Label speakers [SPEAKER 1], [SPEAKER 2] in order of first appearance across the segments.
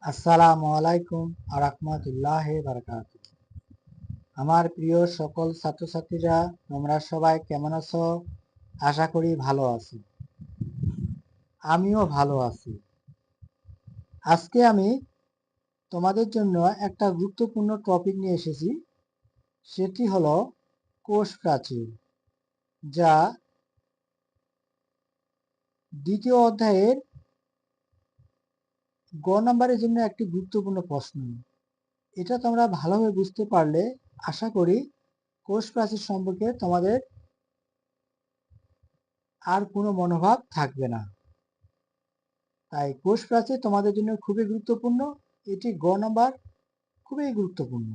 [SPEAKER 1] আসসালামু আলাইকুম রাহমাতুল্লাহি বারাকাতুহু। আমার প্রিয় সকল ছাত্রছাত্রীরা, তোমরা সবাই কেমন আছো? আশা করি ভালো আছো। আমিও ভালো আছি। আজকে আমি তোমাদের জন্য একটা গুরুত্বপূর্ণ টপিক নিয়ে এসেছি। সেটি হলো কোষ প্রাচীর, যা দ্বিতীয় অধ্যায়ের গ নম্বরের জন্য একটি গুরুত্বপূর্ণ প্রশ্ন। এটা তোমরা ভালোভাবে বুঝতে পারলে আশা করি কোষ প্রাচীর সম্পর্কে তোমাদের আর কোনো মনোভাব থাকবে না। তাই কোষ প্রাচীর তোমাদের জন্য খুবই গুরুত্বপূর্ণ। এটি গ নাম্বার খুবই গুরুত্বপূর্ণ।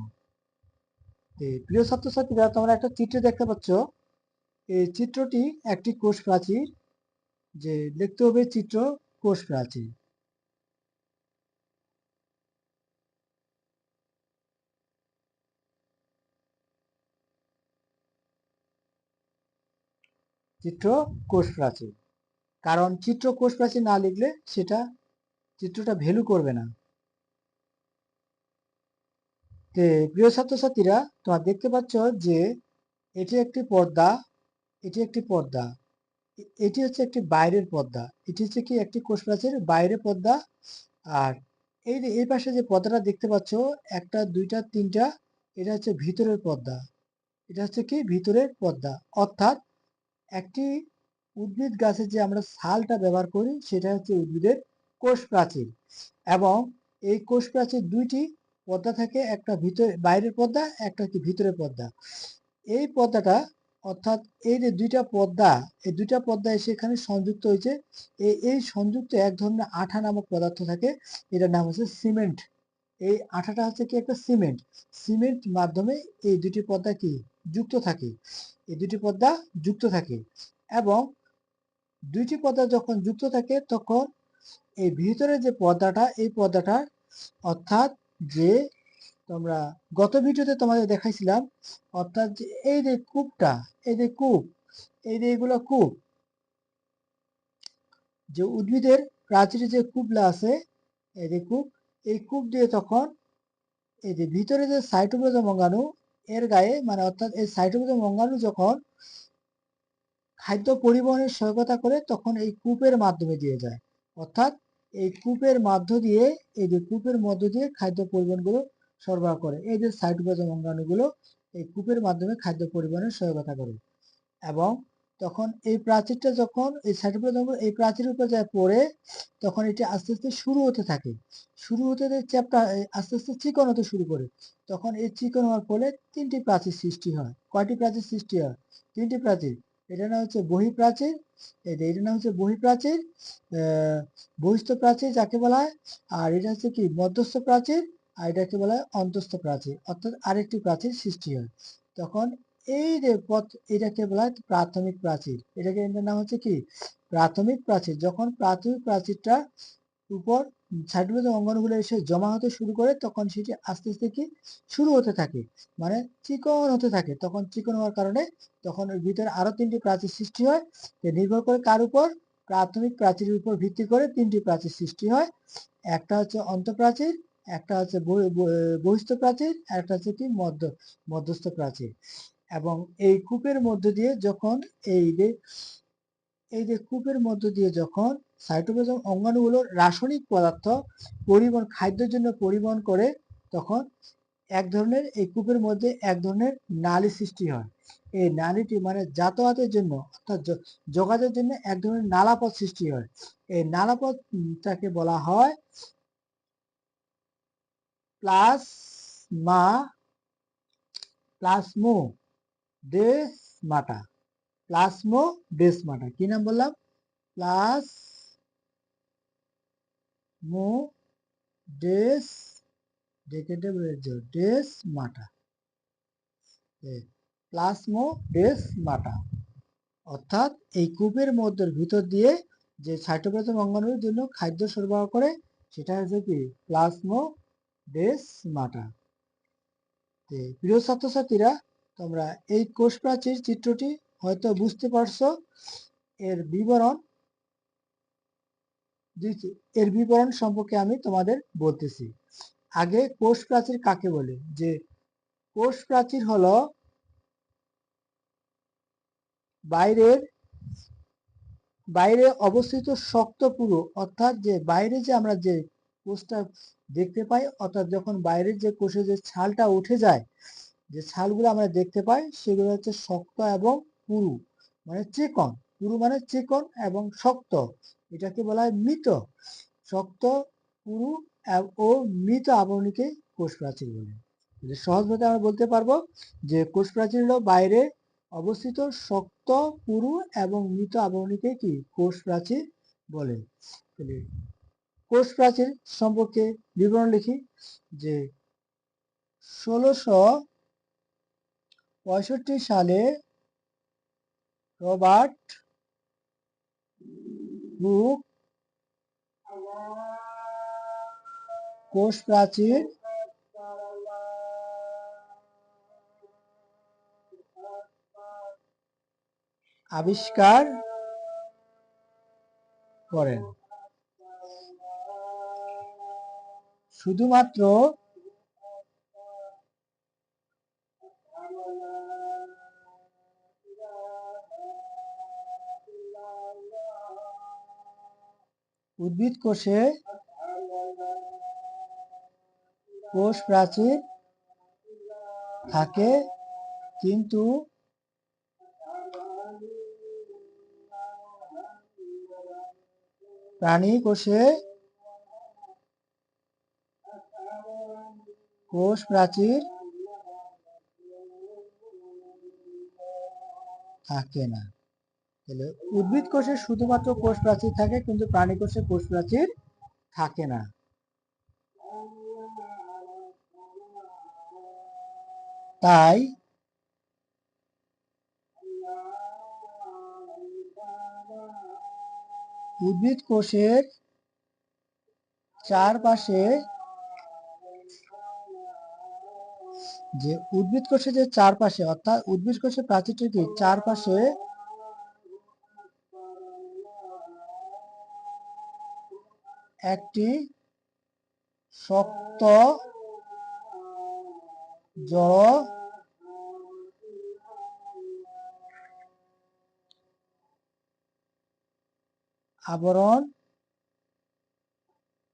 [SPEAKER 1] প্রিয় ছাত্রছাত্রীরা, তোমরা একটা চিত্র দেখতে পাচ্ছ। এই চিত্রটি একটি কোষ প্রাচীর, যে দেখতে হবে চিত্র কোষ প্রাচীর। চিত্র কোষ প্রাচীর, কারণ চিত্র কোষ প্রাচীর না লিখলে সেটা চিত্রটা ভ্যালু করবে না। প্রিয় ছাত্রছাত্রীরা, তোমরা দেখতে পাচ্ছ যে এটি একটি পর্দা, এটি একটি পর্দা, এটি হচ্ছে একটি বাইরের পর্দা। এটি হচ্ছে কি একটি কোষ প্রাচীরের বাইরের পর্দা। আর এই পাশে যে পর্দাটা দেখতে পাচ্ছ, একটা দুইটা তিনটা, এটা হচ্ছে ভিতরের পর্দা। এটা হচ্ছে কি ভিতরের পর্দা, অর্থাৎ একটি উদ্ভিদ গাছে যে আমরা ছালটা ব্যবহার করি সেটা হচ্ছে উদ্ভিদের কোষ প্রাচীর। এবং এই কোষ প্রাচীর দুইটি পর্দা থাকে, একটা ভিতরে বাইরের পর্দা, একটা কি ভিতরের পর্দা। এই পর্দাটা, অর্থাৎ এই যে দুইটা পর্দা, এই দুইটা পর্দা এসে এখানে সংযুক্ত হয়েছে। এই সংযুক্ত এক ধরনের আঠা নামক পদার্থ থাকে, এটার নাম হচ্ছে সিমেন্ট। এই আঠাটা হচ্ছে কি একটা সিমেন্ট। সিমেন্ট মাধ্যমে এই দুটি পর্দা কি যুক্ত থাকে, এই দুটি পর্দা যুক্ত থাকে। এবং দুইটি পর্দা যখন যুক্ত থাকে তখন এই ভিতরে যে পর্দাটা, এই পর্দাটা অর্থাৎ যে তোমরা গত ভিডিওতে তোমাদের দেখাইছিলাম, অর্থাৎ যে এই যে কূপটা, এই যে কূপ, এই যে এগুলো কূপ, যে উদ্ভিদের প্রাচীরে যে কূপলা আছে, এই যে কূপ, এই কূপ দিয়ে তখন এই যে ভিতরে যে সাইটোপ্লাজম অঙ্গাণু এর গায়ে, মানে অর্থাৎ এই সাইটোপ্লাজম অঙ্গাণু যখন খাদ্য পরিবহনের সহায়তা করে তখন এই কূপের মাধ্যমে দিয়ে যায়। অর্থাৎ এই কূপের মধ্য দিয়ে, এই যে কূপের মধ্য দিয়ে খাদ্য পরিবহনগুলো সরবরাহ করে। এই যে সাইটোপ্লাজম অঙ্গাণুগুলো এই কূপের মাধ্যমে খাদ্য পরিবহনের সহায়তা করে। এবং তখন এই প্রাচীরটা যখন এই সাইটোপ্লাজম এই প্রাচীরের উপর যায় পড়ে, তখন এটি আস্তে আস্তে শুরু হতে থাকে। শুরু হতে চ্যাপ্টার আস্তে আস্তে চিকন হতে শুরু করে। তখন এই চিকন হওয়ার ফলে তিনটি প্রাচীর সৃষ্টি হয়। কয়টি প্রাচীর সৃষ্টি হয়? তিনটি প্রাচীর। এটা না হচ্ছে বহিঃপ্রাচীর, এটা না হচ্ছে বহিঃপ্রাচীর, বহিস্থ প্রাচীর যাকে বলা হয়। আর এটা হচ্ছে কি মধ্যস্থ প্রাচীর, আর এটাকে বলা হয় অন্তস্থ প্রাচীর, অর্থাৎ আরেকটি প্রাচীর সৃষ্টি হয়। তখন এই যে পথ, এটাকে বলা হয় প্রাথমিক প্রাচীর। এটাকে এটার নাম হচ্ছে কি প্রাথমিক প্রাচীর। যখন প্রাথমিক প্রাচীরটা উপর সাইটোপ্লাজম অঙ্গাণুগুলো এসে জমা হতে শুরু করে, তখন সেটি আস্তে আস্তে কি শুরু হতে থাকে, মানে চিকন হতে থাকে। তখন চিকন হওয়ার কারণে তখন ওর ভিতরে আরো তিনটি প্রাচীর সৃষ্টি হয়। নির্ভর করে কার উপর? প্রাথমিক প্রাচীরের উপর ভিত্তি করে তিনটি প্রাচীর সৃষ্টি হয়। একটা হচ্ছে অন্তঃপ্রাচীর, একটা হচ্ছে বহিস্থ প্রাচীর, আর একটা হচ্ছে কি মধ্যস্থ প্রাচীর। এবং এই কূপের মধ্য দিয়ে যখন এই যে কূপের মধ্য দিয়ে যখন সাইটোপ্লাজম অঙ্গাণুগুলোর রাসায়নিক পদার্থ পরিবহন, খাদ্যের জন্য পরিবহন করে, তখন এক ধরনের এই কূপের মধ্যে এক ধরনের নালী সৃষ্টি হয়। এই নালীটি মানে যাতায়াতের জন্য, অর্থাৎ যোগাযোগের জন্য এক ধরনের নালাপথ সৃষ্টি হয়। এই নালাপথটাকে বলা হয় প্লাজমা প্লাজমোডেসমাটা। প্লাজমোডেসমাটা কি নাম বললাম? প্লাজমোডেস ডেসমাটা, প্লাজমোডেসমাটা। অর্থাৎ এই কূপের মধ্যের ভিতর দিয়ে যে সাইটোপ্লাজম অঙ্গাণুর জন্য খাদ্য সরবরাহ করে, সেটা হচ্ছে কি প্লাজমোডেসমাটা। প্রিয় ছাত্রছাত্রীরা, তোমরা এই কোষ প্রাচীর চিত্রটি হয়তো বুঝতে পারছো। এর বিবরণ এর বিবরণ সম্পর্কে আমি তোমাদের বলতেছি। আগে কোষ প্রাচীর কাকে বলে? যে কোষ প্রাচীর হলো বাইরে অবস্থিত শক্ত পুরু, অর্থাৎ যে বাইরে যে আমরা যে কোষটা দেখতে পাই, অর্থাৎ যখন বাইরের যে কোষে যে ছালটা উঠে যায়, যে ছালগুলো আমরা দেখতে পাই সেগুলো হচ্ছে শক্ত এবং পুরু, মানে চিকন। পুরু মানে চিকন এবং শক্ত, এটাকে বলা হয় মৃত। শক্ত, পুরু ও মৃত আবরণীকে কোষ প্রাচীর বলে। সহজভাবে আমরা বলতে পারবো যে কোষ প্রাচীর হলো বাইরে অবস্থিত শক্ত, পুরু এবং মৃত আবরণীকে কি কোষ প্রাচীর বলে। কোষ প্রাচীর সম্পর্কে বিবরণ লিখি যে 1665 সালে রবার্ট হুক কোষ প্রাচীর আবিষ্কার করেন। শুধুমাত্র উদ্ভিদ কোষে কোষ প্রাচীর থাকে, কিন্তু প্রাণী কোষে কোষ প্রাচীর থাকে না। তাহলে উদ্ভিদ কোষে শুধুমাত্র কোষ প্রাচীর থাকে, কিন্তু প্রাণী কোষে কোষ প্রাচীর থাকে না। তাই উদ্ভিদ কোষের চারপাশে উদ্ভিদ কোষের যে চারপাশে, অর্থাৎ উদ্ভিদ কোষের প্রাচীরটির কি চারপাশে একটি শক্ত জড় আবরণ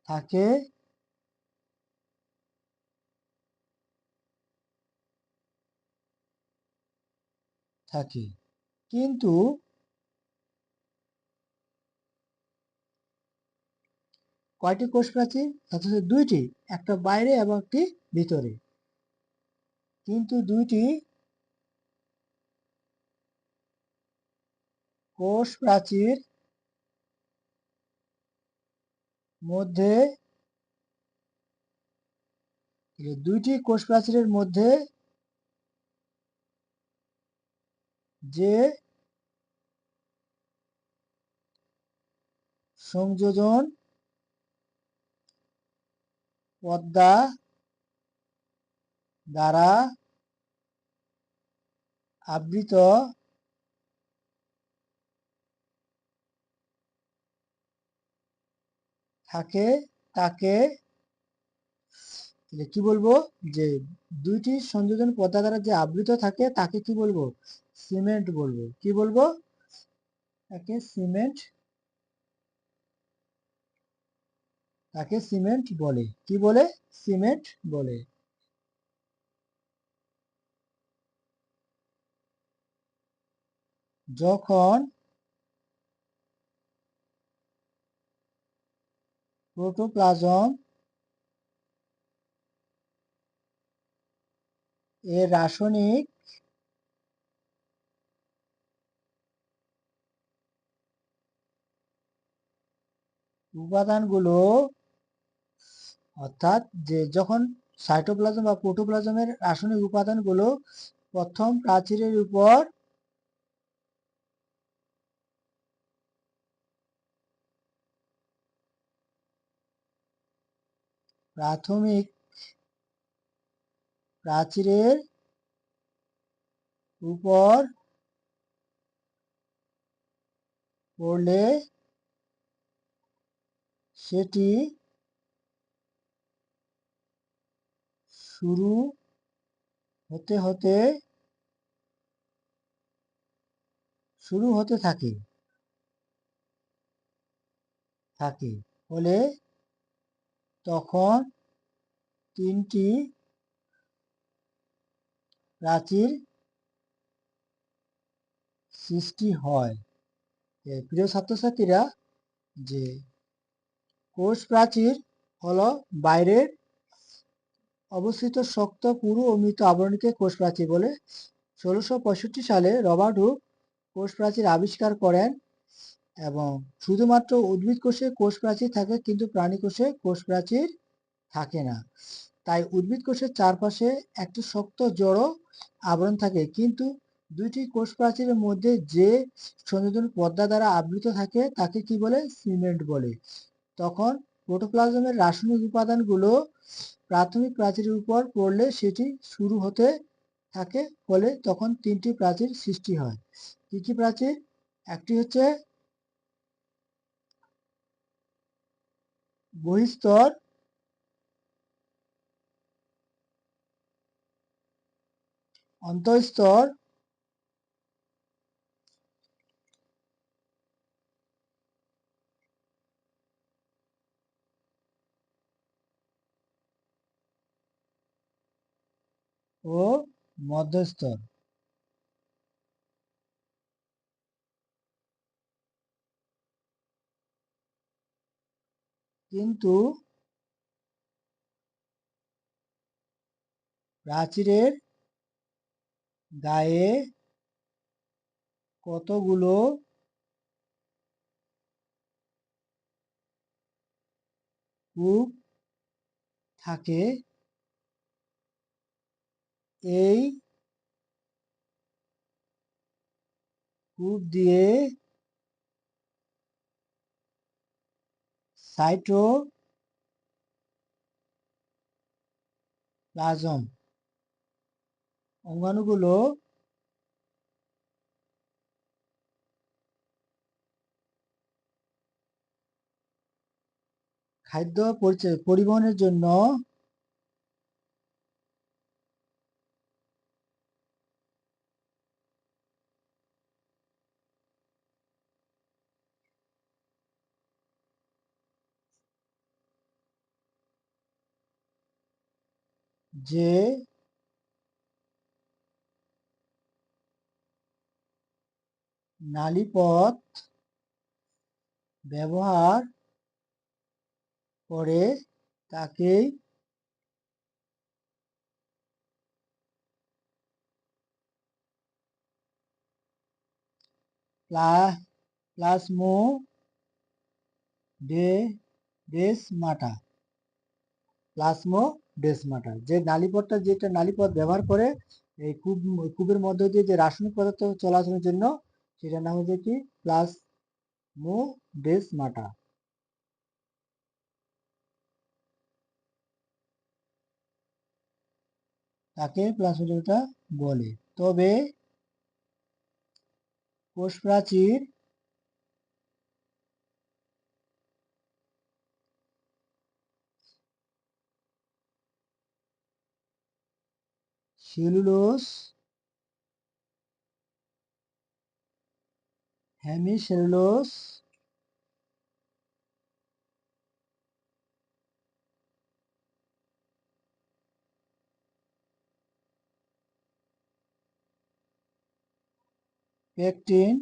[SPEAKER 1] থাকে, কিন্তু কয়টি কোষ প্রাচীর? অথচ দুইটি, একটা বাইরে এবং একটি ভিতরে। কিন্তু দুইটি কোষ প্রাচীর মধ্যে দুইটি কোষ প্রাচীরের মধ্যে যে সংযোজন পর্দা দ্বারা আবৃত থাকে তাকে কি বলবো? যে দুইটি সংযোজন পর্দা দ্বারা যে আবৃত থাকে তাকে কি বলবো? সিমেন্ট বলবো। কি বলবো? তাকে সিমেন্ট বলে। কি বলে? সিমেন্ট বলে। যখন প্রোটোপ্লাজম এর রাসায়নিক উপাদানগুলো, অর্থাৎ যখন সাইটোপ্লাজম বা প্রোটোপ্লাজমের রাসায়নিক উপাদানগুলো প্রথম প্রাচীরের উপর প্রাথমিক প্রাচীরের উপর পড়লে সেটি শুরু হতে থাকে ফলে তখন তিনটি প্রাচীর সৃষ্টি হয়। প্রিয় ছাত্রছাত্রীরা, যে কোষ প্রাচীর হলো বাইরের অবস্থিত শক্ত পুরু ও মৃত আবরণীকে কোষ প্রাচীর বলে। 1665 সালে রবার্ট হুক কোষ প্রাচীর আবিষ্কার করেন এবং শুধুমাত্র উদ্ভিদ কোষে কোষ প্রাচীর থাকে, কিন্তু প্রাণী কোষে কোষ প্রাচীর থাকে না। তাই উদ্ভিদ কোষের চারপাশে একটি শক্ত জড়ো আবরণ থাকে, কিন্তু দুইটি কোষ প্রাচীরের মধ্যে যে সংযোজন পর্দা দ্বারা আবৃত থাকে তাকে কি বলে? সিমেন্ট বলে। তখন প্রোটোপ্লাজমের রাসায়নিক উপাদানগুলো প্রাথমিক প্রাচীরের উপর পড়লে সেটি শুরু হতে থাকে, ফলে তখন তিনটি প্রাচীর সৃষ্টি হয়। কি কি প্রাচীর? একটি হচ্ছে বহিঃস্তর, অন্তঃস্তর ও মধ্যস্তর। কিন্তু প্রাচীরের গায়ে কতগুলো কূপ থাকে, এই কূপ দিয়ে সাইটোপ্লাজম অঙ্গাণুগুলো খাদ্য পরিবহনের জন্য যে নালীপথ ব্যবহার করে তাকেই প্লাজমোডেসমাটা যে নালীপথটা, যেটা নালীপথ ব্যবহার করে এই কূপের মধ্য দিয়ে যে রাসায়নিক পদার্থ চলাচলের জন্য, সেটার নাম হচ্ছে কি? প্লাজমোডেসমাটা। তাকে প্লাজমোডেসমাটা বলে। তবে কোষ প্রাচীর সেলুলোজ, হেমিসেলুলোজ, পেকটিন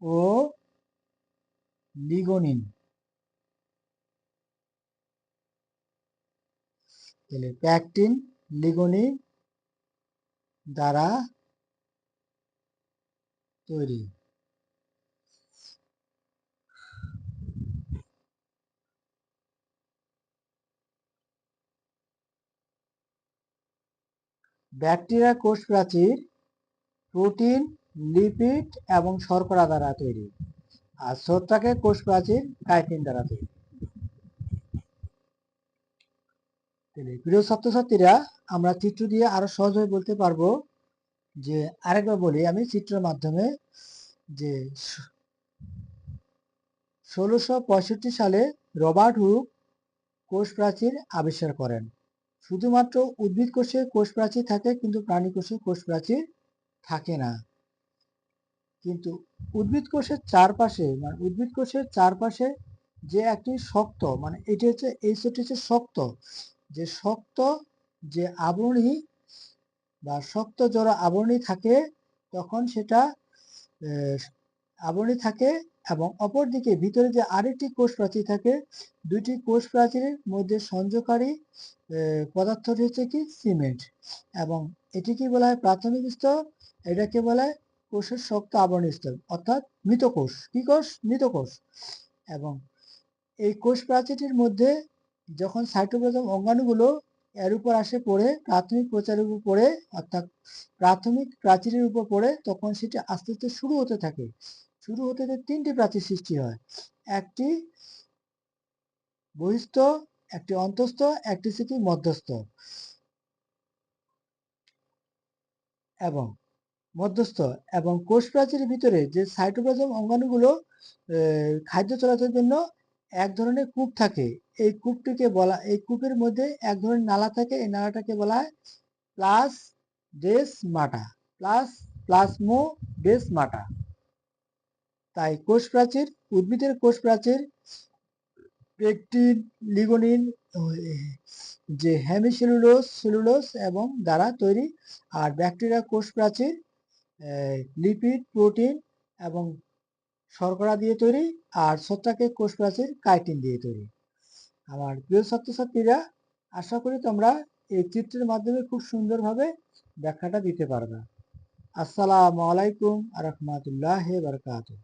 [SPEAKER 1] ও লিগনিন, পেকটিন লিগনিন দ্বারা তৈরি। ব্যাকটেরিয়া কোষ প্রাচীর প্রোটিন, লিপিড এবং শর্করা দ্বারা তৈরি, আর ছত্রাকের কোষ প্রাচীর কাইটিন দ্বারা তৈরি। প্রিয় ছাত্রছাত্রীরা, আমরা চিত্র দিয়ে আরো সহজভাবে বলতে পারবো। যে আরেকবার বলি আমি চিত্রের মাধ্যমে, যে 1665 সালে রবার্ট হুক কোষ প্রাচীর আবিষ্কার করেন। শুধুমাত্র উদ্ভিদ কোষে কোষ প্রাচীর থাকে, কিন্তু প্রাণী কোষে কোষ প্রাচীর থাকে না। কিন্তু উদ্ভিদ কোষের চারপাশে যে একটি শক্ত, মানে এটি হচ্ছে এই সেটটি হচ্ছে শক্ত যে আবরণী বা শক্ত জড় আবরণী থাকে, তখন সেটা আবরণী থাকে, এবং অপরদিকে ভিতরে যে আরেকটি কোষ প্রাচীর থাকে, দুইটি কোষ প্রাচীরের মধ্যে সংযোগকারী পদার্থটি হচ্ছে কি সিমেন্ট। এবং এটি কি বলা হয়? প্রাথমিক স্তর। এটাকে বলা হয় কোষের শক্ত আবরণী স্তর, অর্থাৎ মৃত কোষ। কি কোষ? মৃত কোষ। এবং এই কোষ প্রাচীরটির মধ্যে যখন সাইটোপ্লাজম অঙ্গাণুগুলো এর উপর আসে পড়ে, প্রাথমিক প্রচারের উপর পড়ে, অর্থাৎ প্রাথমিক প্রাচীরের উপর পড়ে, তখন সেটি আস্তে আস্তে শুরু হতে থাকে। শুরু হতে তিনটি প্রাচীর সৃষ্টি হয়, একটি বহিস্থ, একটি অন্তঃস্থ, একটি হচ্ছে মধ্যস্থ এবং মধ্যস্থ। এবং কোষ প্রাচীরের ভিতরে যে সাইটোপ্লাজম অঙ্গাণুগুলো খাদ্য চলাচলের জন্য এক ধরনের কূপ থাকে, এই কূপের মধ্যে এক ধরনের নালা থাকে, এই নালাটাকে বলা হয় প্লাজমোডেসমাটা। তাই কোষ প্রাচীর, উদ্ভিদের কোষ প্রাচীর পেকটিন, লিগনিন, যে হেমিসেলুলোজ এবং দ্বারা তৈরি। আর ব্যাকটেরিয়া কোষ প্রাচীর লিপিড, প্রোটিন এবং শর্করা দিয়ে তৈরি। আর ছত্রাকের কোষ প্রাচীর কাইটিন দিয়ে তৈরি। আমার প্রিয় ছাত্রছাত্রীরা, আশা করি তোমরা এই চিত্রের মাধ্যমে খুব সুন্দরভাবে ব্যাখ্যাটা দিতে পারবে। আসসালামু আলাইকুম ওয়া রাহমাতুল্লাহি ওয়া বারাকাতুহু।